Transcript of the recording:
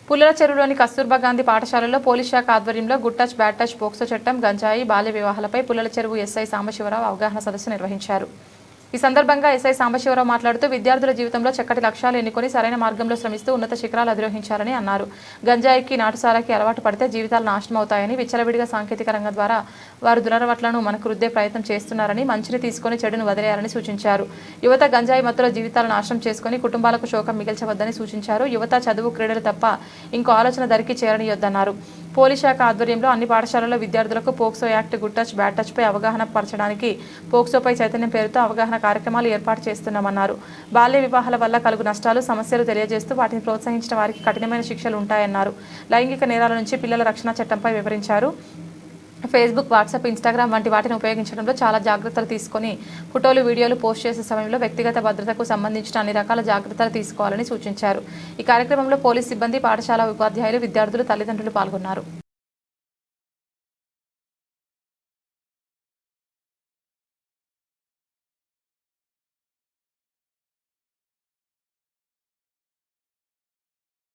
పుల్లల చెరువులోని కస్తూర్బా గాంధీ పాఠశాలలో పోలీస్ శాఖ ఆధ్వర్యంలో good touch bad touch POCSO చట్టం, గంజాయి, బాల్య వివాహాలపై పుల్లల చెరువు ఎస్ఐ సాంబశివరావు అవగాహన సదస్సు నిర్వహించారు. ఈ సందర్భంగా ఎస్ఐ సాంబశివరావు మాట్లాడుతూ విద్యార్థుల జీవితంలో చక్కటి లక్ష్యాలు ఎన్నుకొని సరైన మార్గంలో శ్రమిస్తూ ఉన్నత శిఖరాలు అధిరోహించాలని అన్నారు. గంజాయికి, నాటుసారాకి అలవాటు పడితే జీవితాలు నాశనం అవుతాయని, విచ్చలవిడిగా సాంకేతిక రంగం ద్వారా వారు దురలవాట్లను మనకు రుద్దే ప్రయత్నం చేస్తున్నారని, మంచిని తీసుకొని చెడును వదిలేయాలని సూచించారు. యువత గంజాయి మత్తులో జీవితాలను నాశనం చేసుకుని కుటుంబాలకు శోకం మిగిల్చవద్దని సూచించారు. యువత చదువు, క్రీడలు తప్ప ఇంకో ఆలోచన దరికి చేరనియొద్దన్నారు. పోలీస్ శాఖ ఆధ్వర్యంలో అన్ని పాఠశాలల్లో విద్యార్థులకు POCSO act, good touch bad touch పై అవగాహన పరచడానికి పోక్సోపై చైతన్యం పేరుతో అవగాహన కార్యక్రమాలు ఏర్పాటు చేస్తున్నామన్నారు. బాల్య వివాహాల వల్ల కలుగు నష్టాలు, సమస్యలు తెలియజేస్తూ వాటిని ప్రోత్సహించిన వారికి కఠినమైన శిక్షలు ఉంటాయన్నారు. లైంగిక నేరాల నుంచి పిల్లల రక్షణ చట్టంపై వివరించారు. ఫేస్బుక్, వాట్సాప్, ఇన్స్టాగ్రామ్ వంటి వాటిని ఉపయోగించడంలో చాలా జాగ్రత్తలు తీసుకొని ఫోటోలు, వీడియోలు పోస్ట్ చేసే సమయంలో వ్యక్తిగత భద్రతకు సంబంధించిన అన్ని రకాల జాగ్రత్తలు తీసుకోవాలని సూచించారు. ఈ కార్యక్రమంలో పోలీస్ సిబ్బంది, పాఠశాల ఉపాధ్యాయులు, విద్యార్థులు, తల్లిదండ్రులు పాల్గొన్నారు.